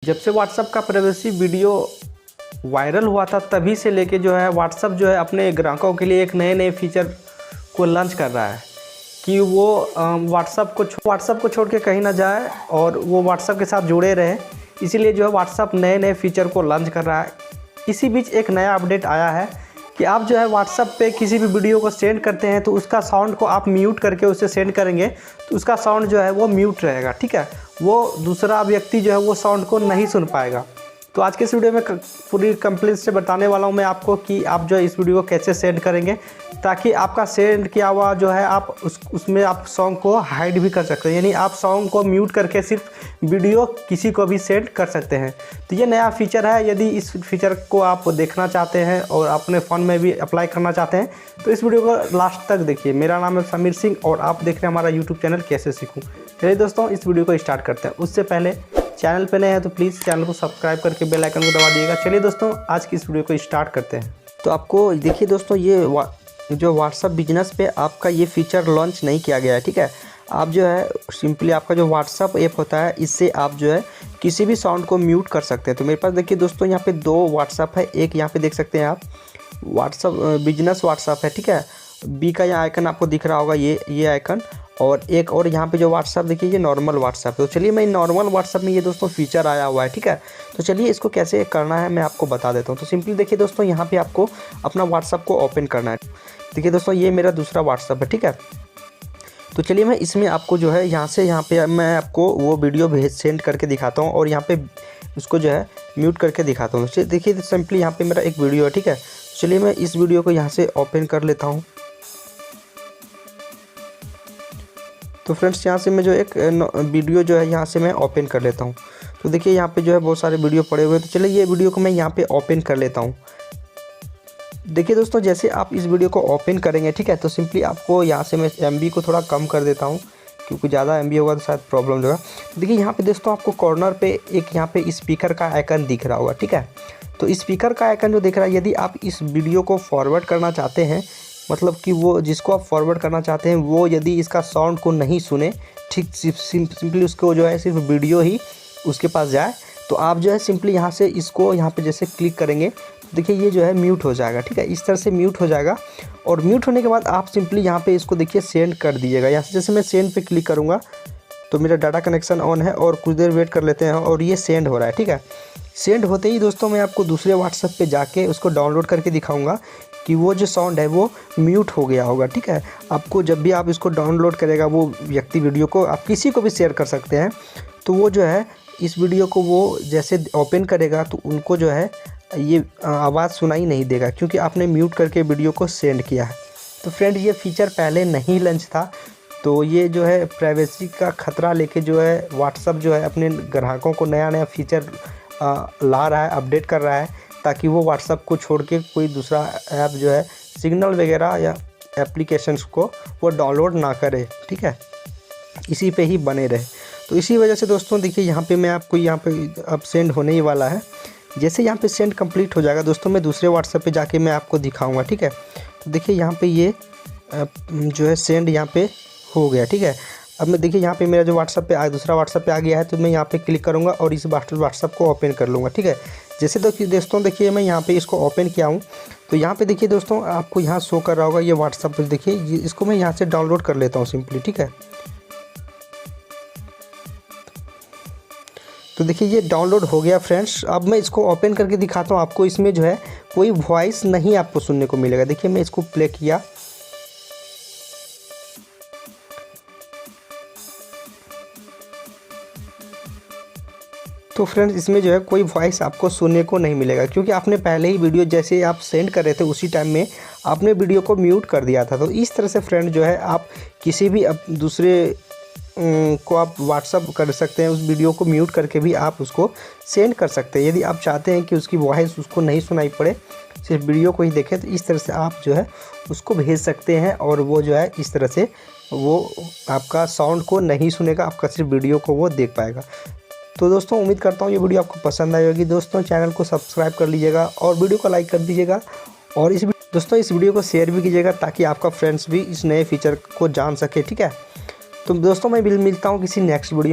जब से व्हाट्सअप का प्राइवेसी वीडियो वायरल हुआ था तभी से लेके जो है व्हाट्सअप जो है अपने ग्राहकों के लिए एक नए नए फीचर को लॉन्च कर रहा है कि वो व्हाट्सअप को छोड़ के कहीं ना जाए और वो व्हाट्सअप के साथ जुड़े रहे। इसीलिए जो है व्हाट्सअप नए नए फीचर को लॉन्च कर रहा है। इसी बीच एक नया अपडेट आया है कि आप जो है व्हाट्सअप पे किसी भी वीडियो को सेंड करते हैं तो उसका साउंड को आप म्यूट करके उसे सेंड करेंगे तो उसका साउंड जो है वो म्यूट रहेगा, ठीक है। वो दूसरा व्यक्ति जो है वो साउंड को नहीं सुन पाएगा। तो आज के इस वीडियो में पूरी कंप्लीट से बताने वाला हूं मैं आपको कि आप जो है इस वीडियो को कैसे सेंड करेंगे ताकि आपका सेंड किया हुआ जो है आप उसमें आप सॉन्ग को हाइड भी कर सकते हैं, यानी आप सॉन्ग को म्यूट करके सिर्फ वीडियो किसी को भी सेंड कर सकते हैं। तो ये नया फीचर है। यदि इस फीचर को आप देखना चाहते हैं और अपने फ़ोन में भी अप्लाई करना चाहते हैं तो इस वीडियो को लास्ट तक देखिए। मेरा नाम है समीर सिंह और आप देख रहे हैं हमारा यूट्यूब चैनल कैसे सीखूँ। चलिए दोस्तों इस वीडियो को स्टार्ट करते हैं। उससे पहले चैनल पे नए हैं तो प्लीज़ चैनल को सब्सक्राइब करके बेल आइकन को दबा दिएगा। चलिए दोस्तों आज की इस वीडियो को स्टार्ट करते हैं। तो आपको देखिए दोस्तों ये जो व्हाट्सअप बिजनेस पे आपका ये फीचर लॉन्च नहीं किया गया है, ठीक है। आप जो है सिंपली आपका जो व्हाट्सअप ऐप होता है इससे आप जो है किसी भी साउंड को म्यूट कर सकते हैं। तो मेरे पास देखिए दोस्तों यहाँ पे दो व्हाट्सअप है। एक यहाँ पे देख सकते हैं आप व्हाट्सअप बिजनेस व्हाट्सअप है, ठीक है। बी का यहाँ आइकन आपको दिख रहा होगा, ये आइकन। और एक और यहाँ पे जो व्हाट्सअप देखिए ये नॉर्मल व्हाट्सअप है। तो चलिए मैं नॉर्मल व्हाट्सअप में ये दोस्तों फीचर आया हुआ है, ठीक है। तो चलिए इसको कैसे करना है मैं आपको बता देता हूँ। तो सिंपली देखिए दोस्तों यहाँ पे आपको अपना व्हाट्सअप को ओपन करना है। देखिए दोस्तों ये मेरा दूसरा व्हाट्सअप है, ठीक है। तो चलिए मैं इसमें आपको जो है यहाँ पे मैं आपको वो वीडियो सेंड करके दिखाता हूँ और यहाँ पे उसको जो है म्यूट करके दिखाता हूँ। देखिए सिंपली यहाँ पे मेरा एक वीडियो है, ठीक है। चलिए मैं इस वीडियो को यहाँ से ओपन कर लेता हूँ। तो फ्रेंड्स यहाँ से मैं जो एक वीडियो जो है यहाँ से मैं ओपन कर लेता हूँ। तो देखिए यहाँ पे जो है बहुत सारे वीडियो पड़े हुए हैं। तो चलिए ये वीडियो को मैं यहाँ पे ओपन कर लेता हूँ। देखिए दोस्तों जैसे आप इस वीडियो को ओपन करेंगे, ठीक है, तो सिंपली आपको यहाँ से मैं MB को थोड़ा कम कर देता हूँ क्योंकि ज़्यादा MB होगा तो शायद प्रॉब्लम होगा। देखिए यहाँ पे दोस्तों आपको कॉर्नर पे एक यहाँ पे स्पीकर का आइकन दिख रहा होगा, ठीक है। तो स्पीकर का आइकन जो दिख रहा है, यदि आप इस वीडियो को फॉरवर्ड करना चाहते हैं, मतलब कि वो जिसको आप फॉरवर्ड करना चाहते हैं वो यदि इसका साउंड को नहीं सुने, ठीक सिंपली उसको जो है सिर्फ वीडियो ही उसके पास जाए, तो आप जो है सिंपली यहाँ से इसको यहाँ पे जैसे क्लिक करेंगे तो देखिए ये जो है म्यूट हो जाएगा, ठीक है। इस तरह से म्यूट हो जाएगा और म्यूट होने के बाद आप सिंपली यहाँ पे इसको देखिए सेंड कर दीजिएगा। यहाँ से जैसे मैं सेंड पे क्लिक करूँगा तो मेरा डाटा कनेक्शन ऑन है और कुछ देर वेट कर लेते हैं और ये सेंड हो रहा है, ठीक है। सेंड होते ही दोस्तों मैं आपको दूसरे व्हाट्सएप पे जाके उसको डाउनलोड करके दिखाऊंगा कि वो जो साउंड है वो म्यूट हो गया होगा, ठीक है। आपको जब भी आप इसको डाउनलोड करेगा वो व्यक्ति वीडियो को आप किसी को भी शेयर कर सकते हैं, तो वो जो है इस वीडियो को वो जैसे ओपन करेगा तो उनको जो है ये आवाज़ सुनाई नहीं देगा क्योंकि आपने म्यूट करके वीडियो को सेंड किया है। तो फ्रेंड ये फीचर पहले नहीं लॉन्च था, तो ये जो है प्राइवेसी का खतरा लेके जो है व्हाट्सअप जो है अपने ग्राहकों को नया नया फीचर ला रहा है, अपडेट कर रहा है ताकि वो व्हाट्सअप को छोड़ के कोई दूसरा ऐप जो है सिग्नल वगैरह या एप्लीकेशंस को वो डाउनलोड ना करे, ठीक है, इसी पे ही बने रहे। तो इसी वजह से दोस्तों देखिए यहाँ पे मैं आपको यहाँ पे अब सेंड होने ही वाला है। जैसे यहाँ पे सेंड कंप्लीट हो जाएगा दोस्तों मैं दूसरे व्हाट्सएप पे जाके मैं आपको दिखाऊंगा, ठीक है। तो देखिए यहाँ पे ये जो है सेंड यहाँ पे हो गया, ठीक है। अब मैं देखिए यहाँ पे मेरा जो व्हाट्सएप पे दूसरा व्हाट्सएप पे आ गया है तो मैं यहाँ पे क्लिक करूँगा और इस व्हाट्सएप को ओपन कर लूँगा, ठीक है। जैसे दोस्तों देखिए मैं यहाँ पे इसको ओपन किया हूँ तो यहाँ पे देखिए दोस्तों आपको यहाँ शो कर रहा होगा ये व्हाट्सएप पे। देखिए इसको मैं यहाँ से डाउनलोड कर लेता हूँ सिंपली, ठीक है। तो देखिए ये डाउनलोड हो गया फ्रेंड्स। अब मैं इसको ओपन करके दिखाता हूँ आपको। इसमें जो है कोई वॉइस नहीं आपको सुनने को मिलेगा। देखिए मैं इसको प्ले किया तो फ्रेंड्स इसमें जो है कोई वॉइस आपको सुनने को नहीं मिलेगा क्योंकि आपने पहले ही वीडियो जैसे आप सेंड कर रहे थे उसी टाइम में आपने वीडियो को म्यूट कर दिया था। तो इस तरह से फ्रेंड जो है आप किसी भी दूसरे को आप व्हाट्सअप कर सकते हैं, उस वीडियो को म्यूट करके भी आप उसको सेंड कर सकते हैं। यदि आप चाहते हैं कि उसकी वॉइस उसको नहीं सुनाई पड़े, सिर्फ वीडियो को ही देखें, तो इस तरह से आप जो है उसको भेज सकते हैं और वो जो है इस तरह से वो आपका साउंड को नहीं सुनेगा, आपका सिर्फ वीडियो को वो देख पाएगा। तो दोस्तों उम्मीद करता हूँ ये वीडियो आपको पसंद आई होगी। दोस्तों चैनल को सब्सक्राइब कर लीजिएगा और वीडियो को लाइक कर दीजिएगा और दोस्तों इस वीडियो को शेयर भी कीजिएगा ताकि आपका फ्रेंड्स भी इस नए फीचर को जान सके, ठीक है। तो दोस्तों मैं मिलता हूँ किसी नेक्स्ट वीडियो में।